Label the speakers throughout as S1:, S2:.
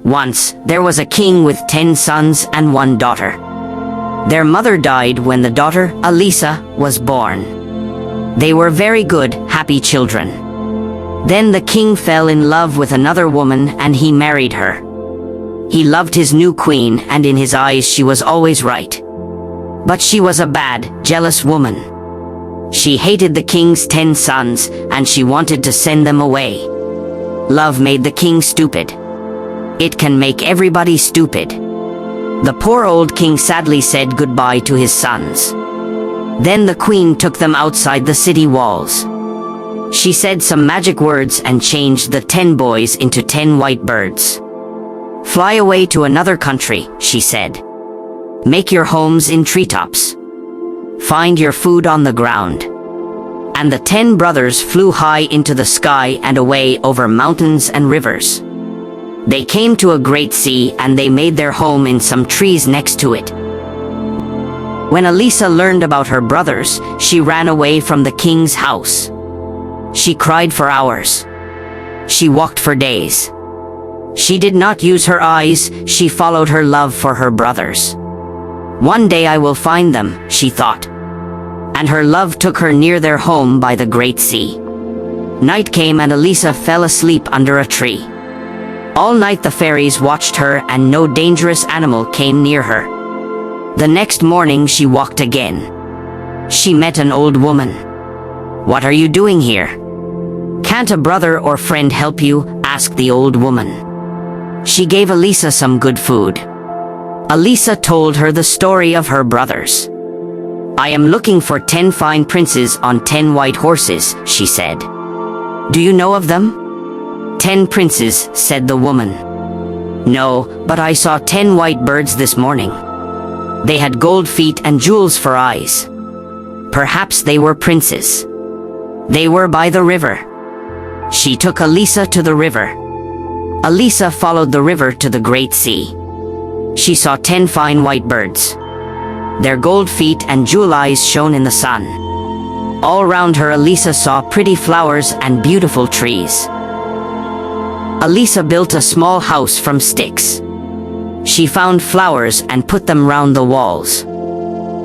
S1: Once, there was a king with 10 sons and 1 daughter. Their mother died when the daughter, Alisa, was born. They were very good, happy children. Then the king fell in love with another woman and he married her. He loved his new queen and in his eyes she was always right. But she was a bad, jealous woman. She hated the king's 10 sons and she wanted to send them away. Love made the king stupid. It can make everybody stupid. The poor old king sadly said goodbye to his sons. Then the queen took them outside the city walls. She said some magic words and changed the 10 boys into 10 white birds. Fly away to another country, she said. Make your homes in treetops. Find your food on the ground. And the 10 brothers flew high into the sky and away over mountains and rivers. They came to a great sea and they made their home in some trees next to it. When Alisa learned about her brothers, she ran away from the king's house. She cried for hours. She walked for days. She did not use her eyes, she followed her love for her brothers. One day I will find them, she thought. And her love took her near their home by the great sea. Night came and Alisa fell asleep under a tree. All night the fairies watched her and no dangerous animal came near her. The next morning she walked again. She met an old woman. "What are you doing here?" "Can't a brother or friend help you?" asked the old woman. She gave Alisa some good food. Alisa told her the story of her brothers. "I am looking for 10 fine princes on 10 white horses," she said. "Do you know of them?" "10 princes," said the woman. "No, but I saw 10 white birds this morning. They had gold feet and jewels for eyes. Perhaps they were princes. They were by the river." She took Alisa to the river. Alisa followed the river to the great sea. She saw 10 fine white birds. Their gold feet and jewel eyes shone in the sun. All round her Alisa saw pretty flowers and beautiful trees. Alisa built a small house from sticks. She found flowers and put them round the walls.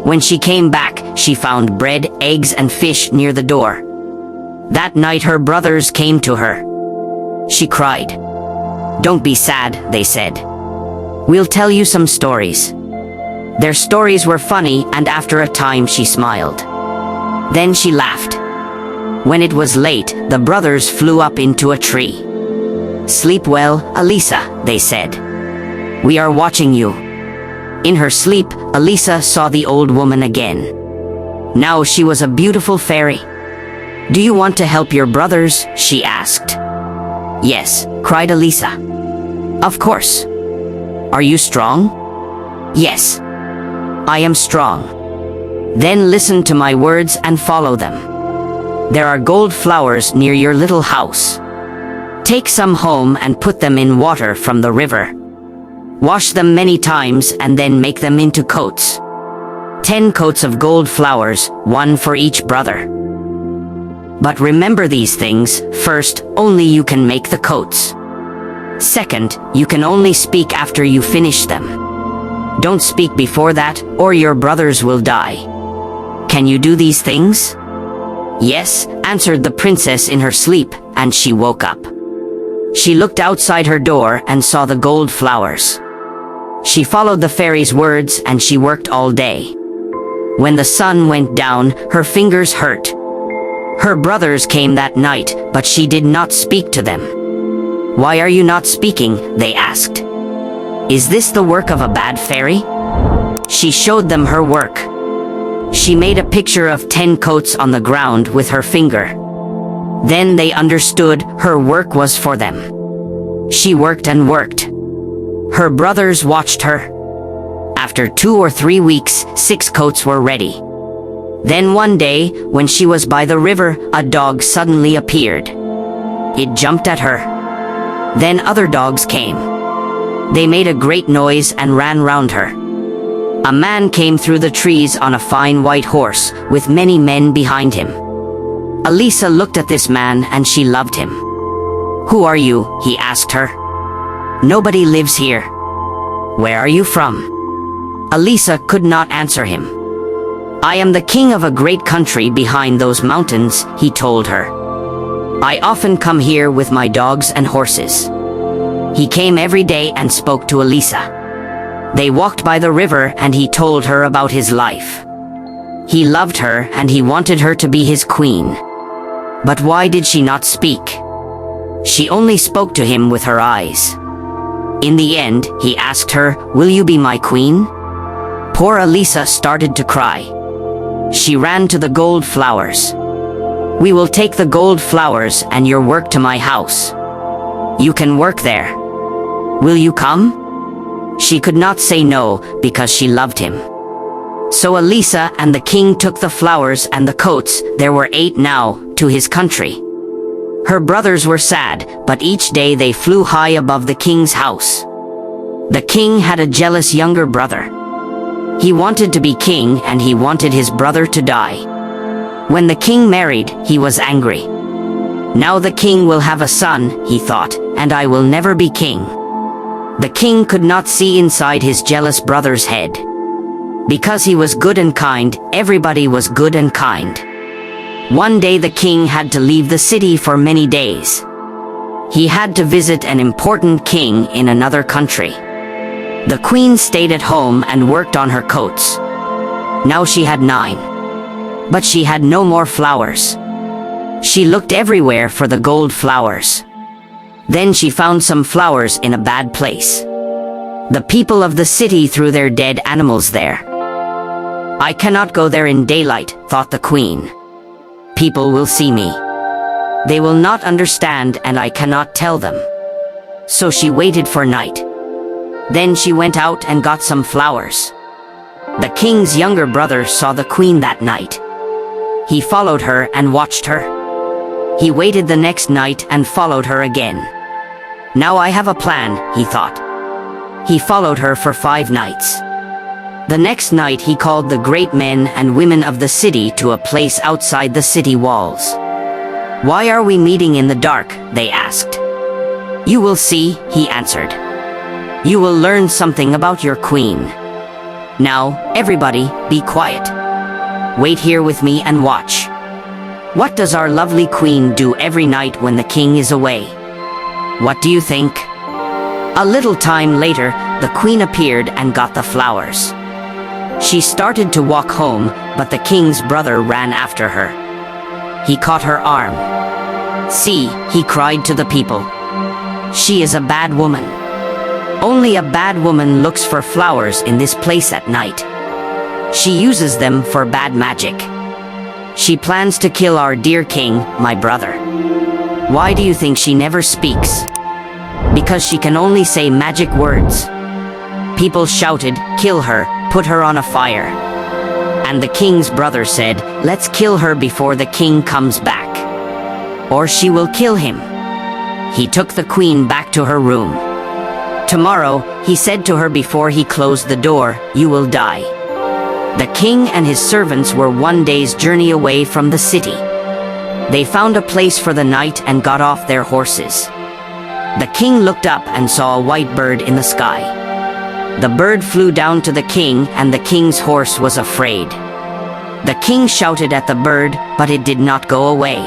S1: When she came back, she found bread, eggs and fish near the door. That night her brothers came to her. She cried. "Don't be sad," they said. "We'll tell you some stories." Their stories were funny and after a time she smiled. Then she laughed. When it was late, the brothers flew up into a tree. "Sleep well, Alisa," they said. "We are watching you." In her sleep, Alisa saw the old woman again. Now she was a beautiful fairy. "Do you want to help your brothers?" she asked. "Yes," cried Alisa. "Of course." "Are you strong?" "Yes, I am strong." "Then listen to my words and follow them. There are gold flowers near your little house. Take some home and put them in water from the river. Wash them many times and then make them into coats. 10 coats of gold flowers, 1 for each brother. But remember these things: first, only you can make the coats. Second, you can only speak after you finish them. Don't speak before that, or your brothers will die. Can you do these things?" "Yes," answered the princess in her sleep, and she woke up. She looked outside her door and saw the gold flowers. She followed the fairy's words and she worked all day. When the sun went down, her fingers hurt. Her brothers came that night, but she did not speak to them. "Why are you not speaking?" they asked. "Is this the work of a bad fairy?" She showed them her work. She made a picture of 10 coats on the ground with her finger. Then they understood her work was for them. She worked and worked. Her brothers watched her. After 2 or 3 weeks, 6 coats were ready. Then one day, when she was by the river, a dog suddenly appeared. It jumped at her. Then other dogs came. They made a great noise and ran round her. A man came through the trees on a fine white horse, with many men behind him. Alisa looked at this man and she loved him. "Who are you?" he asked her. Nobody lives here. Where are you from? Elisa could not answer him. I am the king of a great country behind those mountains, he told her. I often come here with my dogs and horses. He came every day and spoke to Elisa. They walked by the river and he told her about his life. He loved her and he wanted her to be his queen. But why did she not speak? She only spoke to him with her eyes. In the end, he asked her, "Will you be my queen?" Poor Elisa started to cry. She ran to the gold flowers. "We will take the gold flowers and your work to my house. You can work there. Will you come?" She could not say no because she loved him. So Elisa and the king took the flowers and the coats, there were 8 now, to his country. Her brothers were sad, but each day they flew high above the king's house. The king had a jealous younger brother. He wanted to be king and he wanted his brother to die. When the king married, he was angry. Now the king will have a son, he thought, and I will never be king. The king could not see inside his jealous brother's head. Because he was good and kind, everybody was good and kind. One day the king had to leave the city for many days. He had to visit an important king in another country. The queen stayed at home and worked on her coats. Now she had 9. But she had no more flowers. She looked everywhere for the gold flowers. Then she found some flowers in a bad place. The people of the city threw their dead animals there. I cannot go there in daylight, thought the queen. People will see me. They will not understand and I cannot tell them. So she waited for night. Then she went out and got some flowers. The king's younger brother saw the queen that night. He followed her and watched her. He waited the next night and followed her again. Now I have a plan, he thought. He followed her for 5 nights. The next night he called the great men and women of the city to a place outside the city walls. Why are we meeting in the dark? They asked. You will see, he answered. You will learn something about your queen. Now, everybody, be quiet. Wait here with me and watch. What does our lovely queen do every night when the king is away? What do you think? A little time later, the queen appeared and got the flowers. She started to walk home, but the king's brother ran after her. He caught her arm. See, he cried to the people. She is a bad woman. Only a bad woman looks for flowers in this place at night. She uses them for bad magic. She plans to kill our dear king, my brother. Why do you think she never speaks? Because she can only say magic words. People shouted, kill her, put her on a fire. And the king's brother said, let's kill her before the king comes back. Or she will kill him. He took the queen back to her room. Tomorrow, he said to her before he closed the door, you will die. The king and his servants were 1 day's journey away from the city. They found a place for the night and got off their horses. The king looked up and saw a white bird in the sky. The bird flew down to the king and the king's horse was afraid. The king shouted at the bird, but it did not go away.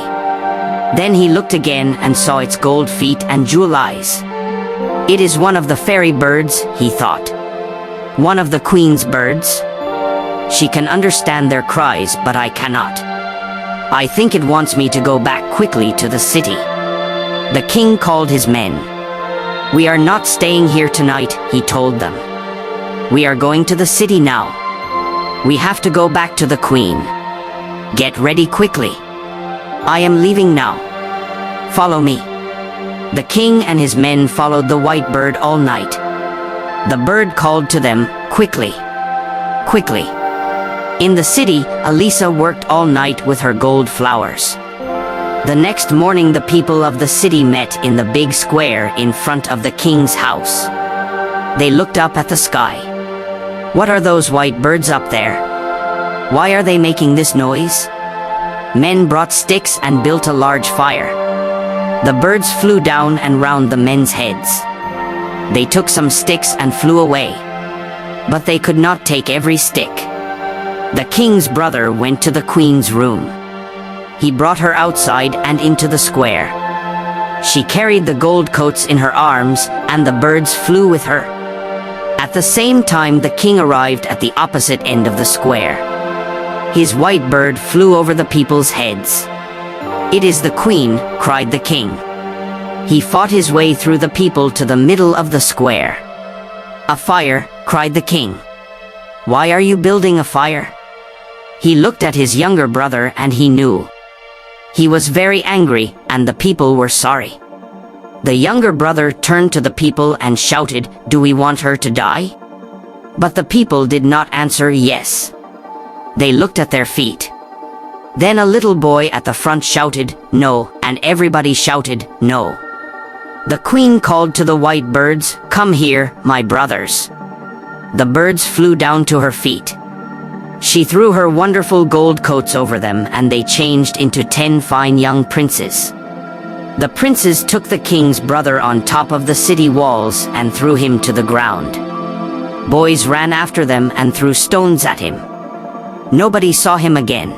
S1: Then he looked again and saw its gold feet and jewel eyes. It is one of the fairy birds, he thought. One of the queen's birds. She can understand their cries, but I cannot. I think it wants me to go back quickly to the city. The king called his men. We are not staying here tonight, he told them. We are going to the city now. We have to go back to the queen. Get ready quickly. I am leaving now. Follow me. The king and his men followed the white bird all night. The bird called to them, quickly. Quickly. In the city, Elisa worked all night with her gold flowers. The next morning the people of the city met in the big square in front of the king's house. They looked up at the sky. What are those white birds up there? Why are they making this noise? Men brought sticks and built a large fire. The birds flew down and round the men's heads. They took some sticks and flew away. But they could not take every stick. The king's brother went to the queen's room. He brought her outside and into the square. She carried the gold coats in her arms, and the birds flew with her. At the same time, the king arrived at the opposite end of the square. His white bird flew over the people's heads. "It is the queen," cried the king. He fought his way through the people to the middle of the square. "A fire," cried the king. "Why are you building a fire?" He looked at his younger brother and he knew. He was very angry, and the people were sorry. The younger brother turned to the people and shouted, "Do we want her to die?" But the people did not answer yes. They looked at their feet. Then a little boy at the front shouted, "No," and everybody shouted, "No." The queen called to the white birds, "Come here, my brothers." The birds flew down to her feet. She threw her wonderful gold coats over them, and they changed into 10 fine young princes. The princes took the king's brother on top of the city walls and threw him to the ground. Boys ran after them and threw stones at him. Nobody saw him again.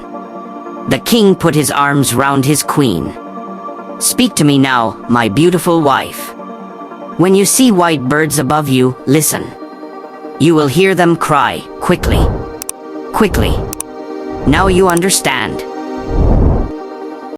S1: The king put his arms round his queen. "Speak to me now, my beautiful wife. When you see white birds above you, listen. You will hear them cry, quickly. Quickly. Now you understand."